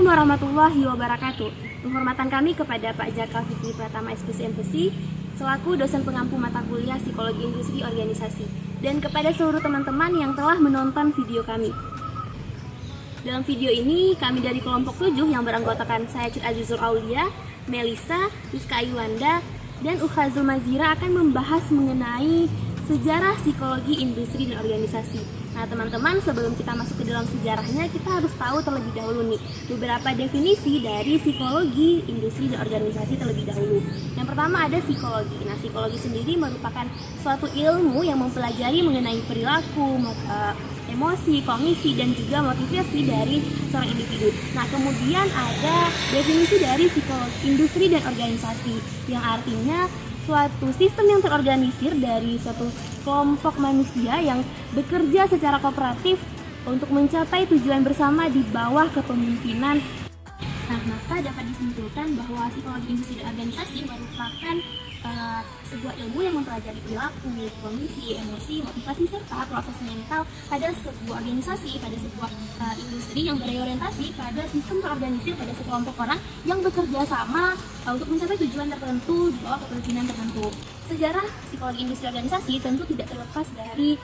Assalamualaikum warahmatullahi wabarakatuh. Penghormatan kami kepada Pak Jaka Fikri Pratama SPC selaku dosen pengampu mata kuliah Psikologi Industri Organisasi, dan kepada seluruh teman-teman yang telah menonton video kami. Dalam video ini, kami dari kelompok 7 yang beranggotakan saya Cid Azizul Aulia, Melisa, Rizka Ayuanda, dan Ukhazul Mazira akan membahas mengenai sejarah psikologi industri dan organisasi. Nah teman-teman, sebelum kita masuk ke dalam sejarahnya, kita harus tahu terlebih dahulu nih beberapa definisi dari psikologi industri dan organisasi terlebih dahulu. Yang pertama ada psikologi. Nah psikologi sendiri merupakan suatu ilmu yang mempelajari mengenai perilaku, emosi, kognisi, dan juga motivasi dari seorang individu. Nah kemudian ada definisi dari psikologi industri dan organisasi, yang artinya suatu sistem yang terorganisir dari suatu kelompok manusia yang bekerja secara kooperatif untuk mencapai tujuan bersama di bawah kepemimpinan. Nah, maka dapat disimpulkan bahwa psikologi industri dan organisasi merupakan sebuah ilmu yang mempelajari perilaku, kondisi, emosi, motivasi, serta proses mental pada sebuah organisasi, pada sebuah industri yang berorientasi pada sistem terorganisir pada sekelompok orang yang bekerja sama untuk mencapai tujuan tertentu di bawah kepemimpinan tertentu. Sejarah psikologi industri organisasi tentu tidak terlepas dari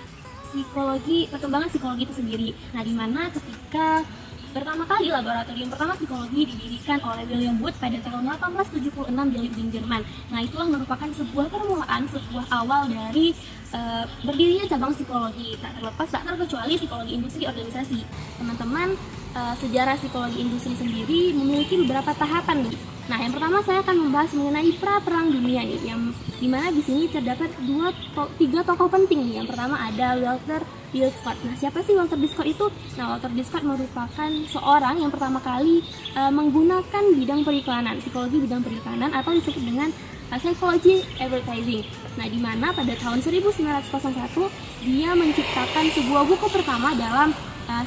perkembangan psikologi itu sendiri. Nah, di mana ketika pertama kali laboratorium pertama psikologi didirikan oleh William Wood pada tahun 1876 di Leipzig, Jerman. Nah, itulah merupakan sebuah permulaan, sebuah awal dari berdirinya cabang psikologi, tak terkecuali psikologi industri organisasi. Teman-teman, sejarah psikologi industri sendiri memiliki beberapa tahapan nih. Nah, yang pertama saya akan membahas mengenai pra-perang dunia nih, yang dimana di sini terdapat tiga tokoh penting nih. Yang pertama ada Walter D. Scott. Nah, siapa sih Walter D. Scott itu? Nah, Walter D. Scott merupakan seorang yang pertama kali menggunakan bidang periklanan, psikologi bidang periklanan, atau disebut dengan psychology advertising. Nah, di mana pada tahun 1901 dia menciptakan sebuah buku pertama dalam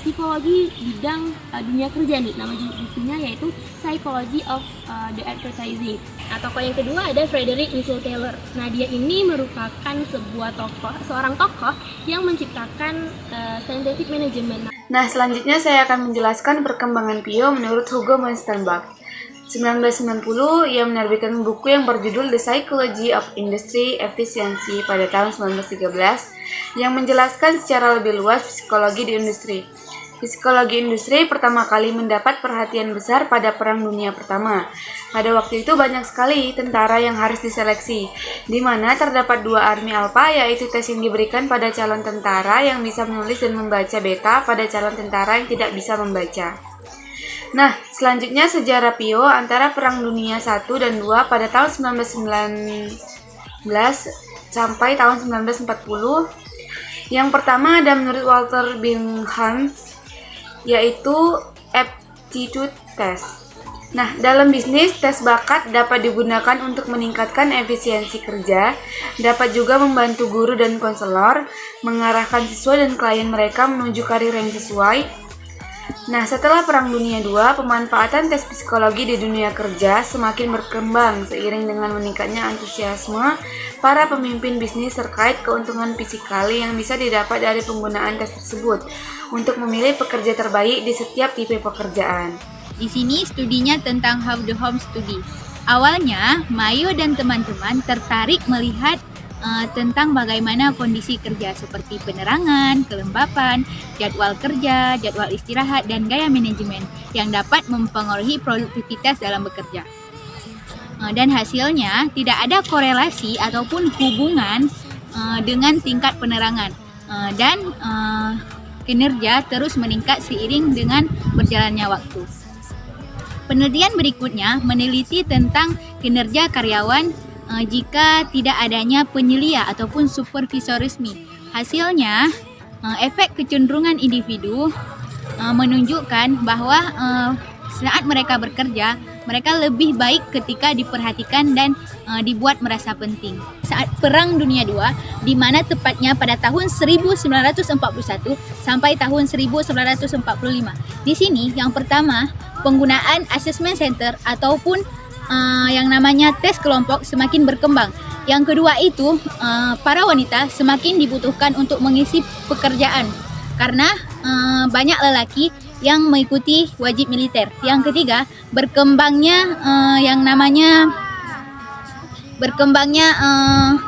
psikologi bidang dunia kerja nih. Nama bukunya yaitu Psychology of the Advertising. Nah, tokoh yang kedua ada Frederick Mitchell Taylor. Nah, dia ini merupakan seorang tokoh yang menciptakan scientific management. Nah, selanjutnya saya akan menjelaskan perkembangan PIO menurut Hugo Münsterberg. 1990, ia menerbitkan buku yang berjudul The Psychology of Industry Efficiency pada tahun 1913 yang menjelaskan secara lebih luas psikologi di industri. Psikologi industri pertama kali mendapat perhatian besar pada Perang Dunia Pertama. Pada waktu itu banyak sekali tentara yang harus diseleksi, di mana terdapat 2 army alpha, yaitu tes yang diberikan pada calon tentara yang bisa menulis dan membaca, beta pada calon tentara yang tidak bisa membaca. Nah, selanjutnya sejarah PIO antara Perang Dunia I dan II pada tahun 1919 sampai tahun 1940. Yang pertama ada menurut Walter Bingham, yaitu aptitude test. Nah, dalam bisnis, tes bakat dapat digunakan untuk meningkatkan efisiensi kerja, dapat juga membantu guru dan konselor mengarahkan siswa dan klien mereka menuju karir yang sesuai. Nah, setelah Perang Dunia II, pemanfaatan tes psikologi di dunia kerja semakin berkembang seiring dengan meningkatnya antusiasme para pemimpin bisnis terkait keuntungan fisikal yang bisa didapat dari penggunaan tes tersebut untuk memilih pekerja terbaik di setiap tipe pekerjaan. Di sini studinya tentang How the Home Study. Awalnya, Mayo dan teman-teman tertarik melihat tentang bagaimana kondisi kerja seperti penerangan, kelembapan, jadwal kerja, jadwal istirahat, dan gaya manajemen yang dapat mempengaruhi produktivitas dalam bekerja. Dan hasilnya tidak ada korelasi ataupun hubungan dengan tingkat penerangan dan kinerja terus meningkat seiring dengan berjalannya waktu. Penelitian berikutnya meneliti tentang kinerja karyawan jika tidak adanya penyelia ataupun supervisor resmi. Hasilnya, efek kecenderungan individu menunjukkan bahwa saat mereka bekerja, mereka lebih baik ketika diperhatikan dan dibuat merasa penting. Saat Perang Dunia II, di mana tepatnya pada tahun 1941 sampai tahun 1945. Di sini yang pertama, penggunaan assessment center ataupun yang namanya tes kelompok semakin berkembang. Yang kedua itu, para wanita semakin dibutuhkan untuk mengisi pekerjaan karena banyak lelaki yang mengikuti wajib militer. Yang ketiga, berkembangnya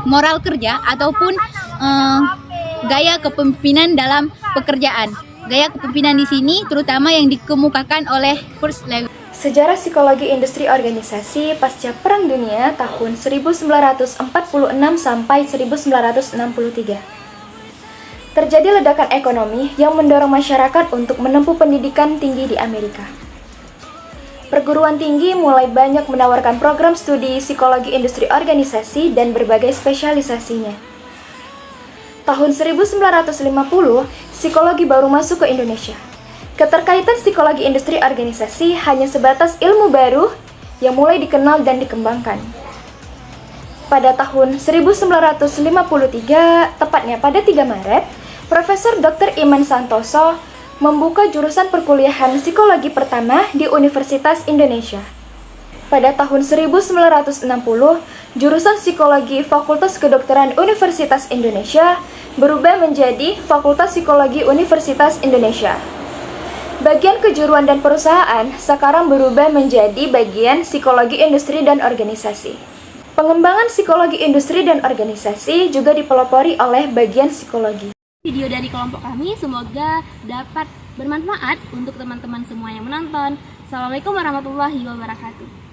moral kerja ataupun gaya kepemimpinan dalam pekerjaan. Gaya kepemimpinan di sini terutama yang dikemukakan oleh First Lewis. Sejarah psikologi industri organisasi pasca Perang Dunia tahun 1946 sampai 1963. Terjadi ledakan ekonomi yang mendorong masyarakat untuk menempuh pendidikan tinggi di Amerika. Perguruan tinggi mulai banyak menawarkan program studi psikologi industri organisasi dan berbagai spesialisasinya. Tahun 1950, psikologi baru masuk ke Indonesia. Keterkaitan psikologi industri organisasi hanya sebatas ilmu baru yang mulai dikenal dan dikembangkan. Pada tahun 1953, tepatnya pada 3 Maret, Profesor Dr. Iman Santoso membuka jurusan perkuliahan psikologi pertama di Universitas Indonesia. Pada tahun 1960, jurusan psikologi Fakultas Kedokteran Universitas Indonesia berubah menjadi Fakultas Psikologi Universitas Indonesia. Bagian kejuruan dan perusahaan sekarang berubah menjadi bagian psikologi industri dan organisasi. Pengembangan psikologi industri dan organisasi juga dipelopori oleh bagian psikologi. Video dari kelompok kami semoga dapat bermanfaat untuk teman-teman semua yang menonton. Assalamualaikum warahmatullahi wabarakatuh.